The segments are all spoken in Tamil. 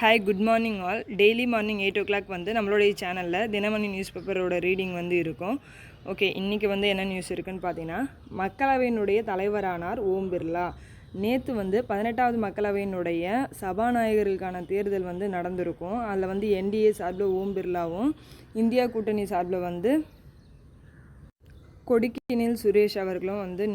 Hi good morning all. Daily morning 8 o'clock வந்து நம்மளுடைய சேனலில் தினமணி நியூஸ் பேப்பரோட ரீடிங் வந்து இருக்கும். ஓகே, இன்றைக்கி வந்து என்ன நியூஸ் இருக்குதுன்னு பார்த்தீங்கன்னா, மக்களவையினுடைய தலைவரானார் ஓம் பிர்லா. நேற்று வந்து 18வது மக்களவையினுடைய சபாநாயகர்களுக்கான தேர்தல் வந்து நடந்திருக்கும். அதில் வந்து என்டிஏ சார்பில் ஓம் பிர்லாவும், இந்தியா கூட்டணி சார்பில் வந்து கொடிக்கினில் சுரேஷ் அவர்களும் வந்து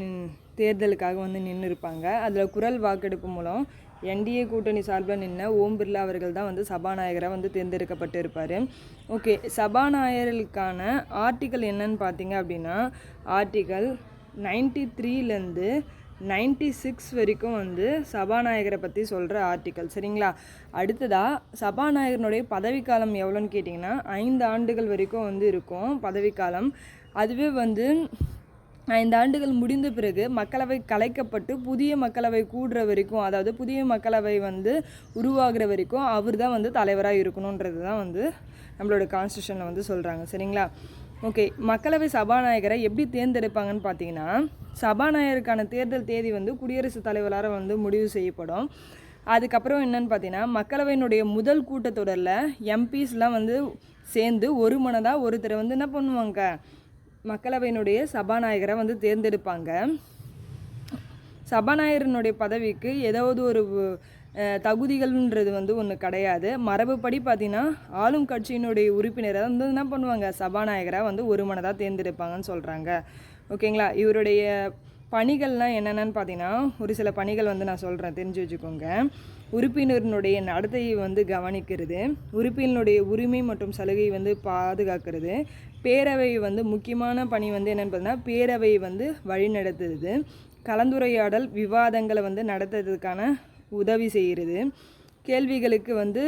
தேர்தலுக்காக வந்து நின்று இருப்பாங்க. அதில் குரல் வாக்கெடுப்பு மூலம் என்டிஏ கூட்டணி சார்பில் நின்ற ஓம் பிர்லா அவர்கள் தான் வந்து சபாநாயகராக வந்து தேர்ந்தெடுக்கப்பட்டு இருப்பார். ஓகே, சபாநாயகர்களுக்கான ஆர்டிக்கல் என்னன்னு பார்த்தீங்க அப்படின்னா, ஆர்டிக்கல் 93லேருந்து 96 வரைக்கும் வந்து சபாநாயகரை பற்றி சொல்கிற ஆர்டிக்கல். சரிங்களா? அடுத்ததாக சபாநாயகனுடைய பதவிக்காலம் எவ்வளோன்னு கேட்டிங்கன்னா 5 ஆண்டுகள் வரைக்கும் வந்து இருக்கும் பதவிக்காலம். அதுவே வந்து 5 ஆண்டுகள் முடிந்த பிறகு மக்களவை கலைக்கப்பட்டு புதிய மக்களவை கூடுற வரைக்கும், அதாவது புதிய மக்களவை வந்து உருவாகிற வரைக்கும் அவர் தான் வந்து தலைவராக இருக்கணுன்றது தான் வந்து நம்மளோட கான்ஸ்டியூஷனில் வந்து சொல்கிறாங்க. சரிங்களா? ஓகே, மக்களவை சபாநாயகரை எப்படி தேர்ந்தெடுப்பாங்கன்னு பார்த்தீங்கன்னா, சபாநாயகருக்கான தேர்தல் தேதி வந்து குடியரசுத் தலைவரால் வந்து முடிவு செய்யப்படும். அதுக்கப்புறம் என்னன்னு பார்த்தீங்கன்னா, மக்களவையினுடைய முதல் கூட்டத்தொடரில் எம்பிஸ்லாம் வந்து சேர்ந்து ஒரு மனதாக ஒருத்தரை வந்து என்ன பண்ணுவாங்க, மக்களவையினுடைய சபாநாயகரை வந்து தேர்ந்தெடுப்பாங்க. சபாநாயகரினுடைய பதவிக்கு ஏதாவது ஒரு தகுதிகள்ன்றது வந்து ஒன்று கிடையாது. மரபுப்படி பார்த்திங்கன்னா ஆளும் கட்சியினுடைய உறுப்பினரை வந்து என்ன பண்ணுவாங்க, சபாநாயகராக வந்து ஒரு மனதாக தேர்ந்தெடுப்பாங்கன்னு சொல்கிறாங்க. ஓகேங்களா? இவருடைய பணிகள்லாம் என்னென்னு பார்த்தீங்கன்னா, ஒரு சில பணிகள் வந்து நான் சொல்கிறேன், தெரிஞ்சு வச்சுக்கோங்க. உறுப்பினரினுடைய நடத்தையை வந்து கவனிக்கிறது, உறுப்பினருடைய உரிமை மற்றும் சலுகையை வந்து பாதுகாக்கிறது, பேரவை வந்து முக்கியமான பணி வந்து என்னென்னு பார்த்தீங்கன்னா பேரவை வந்து வழிநடத்துறது, கலந்துரையாடல் விவாதங்களை வந்து நடத்துறதுக்கான உதவி செய்கிறது, கேள்விகளுக்கு வந்து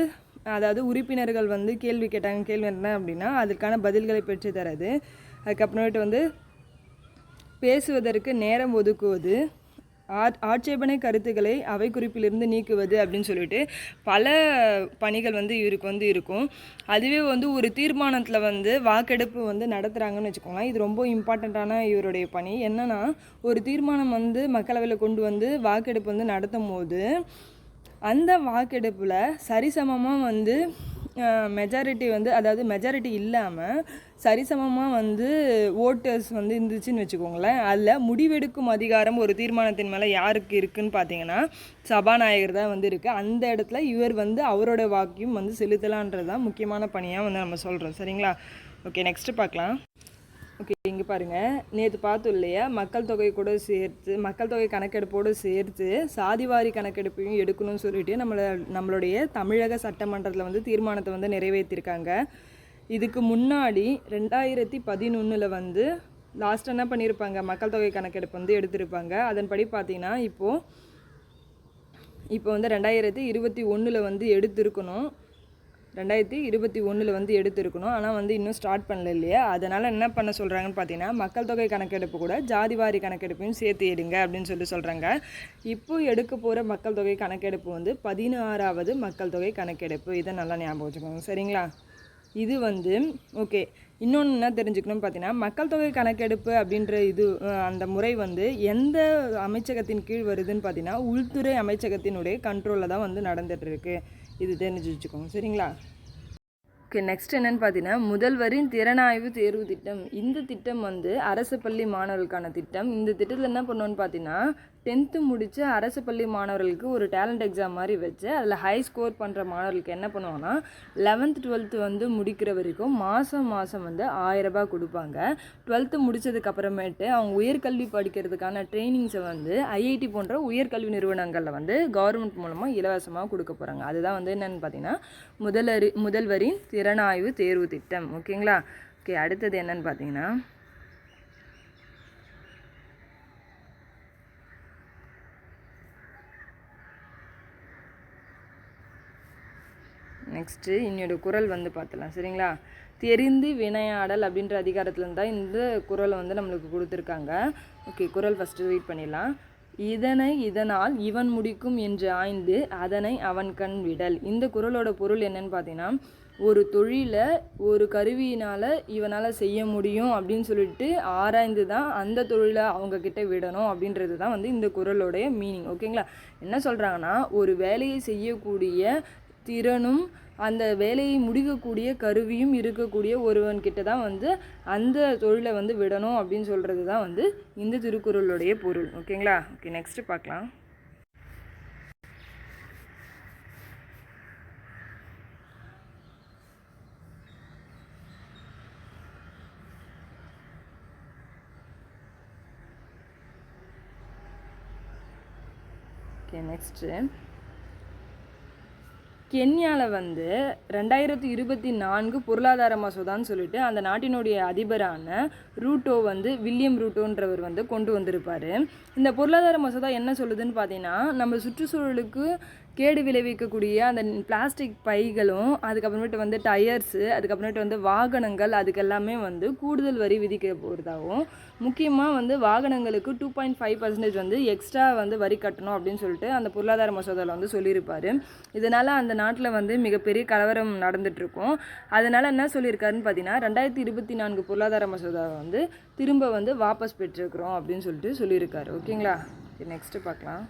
அதாவது உறுப்பினர்கள் வந்து கேள்வி கேட்டாங்க, கேள்வி என்ன அப்படின்னா அதுக்கான பதில்களை பெற்று தரது, அதுக்கப்புறமேட்டு வந்து பேசுவதற்கு நேரம் ஒதுக்குவது, ஆட்சேபனை கருத்துக்களை அவை குறிப்பிலிருந்து நீக்குவது அப்படின்னு சொல்லிட்டு பல பணிகள் வந்து இவருக்கு வந்து இருக்கும். அதுவே வந்து ஒரு தீர்மானத்தில் வந்து வாக்கெடுப்பு வந்து நடத்துகிறாங்கன்னு வச்சுக்கோங்க. இது ரொம்ப இம்பார்ட்டண்ட்டான இவருடைய பணி. என்னென்னா, ஒரு தீர்மானம் வந்து மக்களவையில் கொண்டு வந்து வாக்கெடுப்பு வந்து நடத்தும் போது அந்த வாக்கெடுப்பில் சரிசமமாக வந்து மெஜாரிட்டி வந்து, அதாவது மெஜாரிட்டி இல்லாமல் சரிசமமாக வந்து ஓட்டர்ஸ் வந்து இருந்துச்சுன்னு வச்சுக்கோங்களேன், அதில் முடிவெடுக்கும் அதிகாரம் ஒரு தீர்மானத்தின் மேலே யாருக்கு இருக்குதுன்னு பார்த்தீங்கன்னா சபாநாயகர் தான் வந்து இருக்குது. அந்த இடத்துல இவர் வந்து அவரோட வாக்கையும் வந்து செலுத்தலான்றது தான் முக்கியமான பணியாக வந்து நம்ம சொல்கிறோம். சரிங்களா? ஓகே, நெக்ஸ்ட்டு பார்க்கலாம். ஓகே, இங்கே பாருங்கள், நேற்று பார்த்தோம் இல்லையா, மக்கள் தொகை கூட சேர்த்து, மக்கள் தொகை கணக்கெடுப்போடு சேர்த்து சாதிவாரி கணக்கெடுப்பையும் எடுக்கணும்னு சொல்லிட்டு நம்மளுடைய தமிழக சட்டமன்றத்தில் வந்து தீர்மானத்தை வந்து நிறைவேற்றிருக்காங்க. இதுக்கு முன்னாடி 2011 வந்து லாஸ்ட் என்ன பண்ணியிருப்பாங்க, மக்கள் தொகை கணக்கெடுப்பு வந்து எடுத்திருப்பாங்க. அதன்படி பார்த்தீங்கன்னா இப்போ வந்து 2021 வந்து எடுத்திருக்கணும், 2021 வந்து எடுத்திருக்கணும். ஆனால் வந்து இன்னும் ஸ்டார்ட் பண்ணல இல்லையா, அதனால் என்ன பண்ண சொல்கிறாங்கன்னு பார்த்தீங்கன்னா, மக்கள் தொகை கணக்கெடுப்பு கூட ஜாதிவாரி கணக்கெடுப்பையும் சேர்த்து எடுங்க அப்படின்னு சொல்கிறாங்க. இப்போ எடுக்க போகிற மக்கள் தொகை கணக்கெடுப்பு வந்து 16வது மக்கள் தொகை கணக்கெடுப்பு. இதை நல்லா ஞாபகம் வச்சுக்கோங்க. சரிங்களா? இது வந்து ஓகே. இன்னொன்று என்ன தெரிஞ்சுக்கணும்னு பார்த்தீங்கன்னா, மக்கள் தொகை கணக்கெடுப்பு அப்படின்ற அந்த முறை வந்து எந்த அமைச்சகத்தின் கீழ் வருதுன்னு பார்த்தீங்கன்னா, உள்துறை அமைச்சகத்தினுடைய கண்ட்ரோலில் தான் வந்து நடந்துகிட்ருக்கு. இது தெரிஞ்சு வச்சுக்கோங்க. சரிங்களா? ஓகே, நெக்ஸ்ட் என்னென்னு பார்த்தீங்கன்னா, முதல்வரின் திறனாய்வு தேர்வு திட்டம். இந்த திட்டம் வந்து அரசு பள்ளி மாணவர்களுக்கான திட்டம். இந்த திட்டத்தில் என்ன பண்ணோன்னு பார்த்தீங்கன்னா, 10th முடித்த அரசு பள்ளி மாணவர்களுக்கு ஒரு டேலண்ட் எக்ஸாம் மாதிரி வச்சு அதில் ஹை ஸ்கோர் பண்ணுற மாணவர்களுக்கு என்ன பண்ணுவாங்கன்னா 11th 12th வந்து முடிக்கிற வரைக்கும் மாதம் வந்து 1000 ரூபாய் கொடுப்பாங்க. 12th முடித்ததுக்கப்புறமேட்டு அவங்க உயர்கல்வி படிக்கிறதுக்கான ட்ரைனிங்ஸை வந்து ஐஐடி போன்ற உயர்கல்வி நிறுவனங்களில் வந்து கவர்மெண்ட் மூலமாக இலவசமாக கொடுக்க போகிறாங்க. அதுதான் வந்து என்னென்னு பார்த்தீங்கன்னா முதல்வரின் திறனாய்வு தேர்வு திட்டம். ஓகேங்களா? ஓகே, அடுத்தது என்னென்னு பார்த்தீங்கன்னா, நெக்ஸ்ட்டு இன்னொரு குறள் வந்து பார்த்துலாம். சரிங்களா? தெரிந்து வினையாடல் அப்படின்ற அதிகாரத்துலேருந்து தான் இந்த குறளை வந்து நம்மளுக்கு கொடுத்துருக்காங்க. ஓகே, குறள் ஃபஸ்ட்டு ரீட் பண்ணிடலாம். இதனால் இவன் முடிக்கும் என்று ஆய்ந்து அதனை அவன் கண் விடல். இந்த குறளோட பொருள் என்னன்னு பார்த்தீங்கன்னா, ஒரு தொழிலை ஒரு கருவியினால் இவனால் செய்ய முடியும் அப்படின்னு சொல்லிட்டு ஆராய்ந்து தான் அந்த தொழிலை அவங்கக்கிட்ட விடணும் அப்படின்றது தான் வந்து இந்த குறளோடைய மீனிங். ஓகேங்களா? என்ன சொல்கிறாங்கன்னா, ஒரு வேலையை செய்யக்கூடிய திறனும் அந்த வேலையை முடிக்கக்கூடிய கருவியும் இருக்கக்கூடிய ஒருவன்கிட்ட தான் வந்து அந்த தொழிலை வந்து விடணும் அப்படின்னு சொல்கிறது தான் வந்து இந்த திருக்குறளுடைய பொருள். ஓகேங்களா? ஓகே, நெக்ஸ்ட்டு பார்க்கலாம். ஓகே, நெக்ஸ்ட்டு கென்யாவில் வந்து 2024 பொருளாதார மசோதான்னு சொல்லிட்டு அந்த நாட்டினுடைய அதிபரான ரூட்டோ வந்து வில்லியம் ரூட்டோன்றவர் வந்து கொண்டு வந்திருப்பார். இந்த பொருளாதார மசோதா என்ன சொல்லுதுன்னு பார்த்தீங்கன்னா, நம்ம சுற்றுச்சூழலுக்கு கேடு விளைவிக்கக்கூடிய அந்த பிளாஸ்டிக் பைகளும், அதுக்கப்புறமேட்டு வந்து டயர்ஸு, அதுக்கப்புறமேட்டு வந்து வாகனங்கள், அதுக்கெல்லாமே வந்து கூடுதல் வரி விதிக்க போகிறதாகவும், முக்கியமாக வந்து வாகனங்களுக்கு 2.5% வந்து எக்ஸ்ட்ரா வந்து வரி கட்டணும் அப்படின்னு சொல்லிட்டு அந்த பொருளாதார மசோதாவில் வந்து சொல்லியிருப்பார். இதனால் அந்த நாட்டில் வந்து மிகப்பெரிய கலவரம் நடந்துகிட்ருக்கும். அதனால் என்ன சொல்லியிருக்காருன்னு பார்த்தீங்கன்னா, 2024 பொருளாதார மசோதாவை வந்து திரும்ப வந்து வாபஸ் பெற்றிருக்கிறோம் அப்படின்னு சொல்லிட்டு சொல்லியிருக்காரு. ஓகேங்களா? நெக்ஸ்ட்டு பார்க்கலாம்.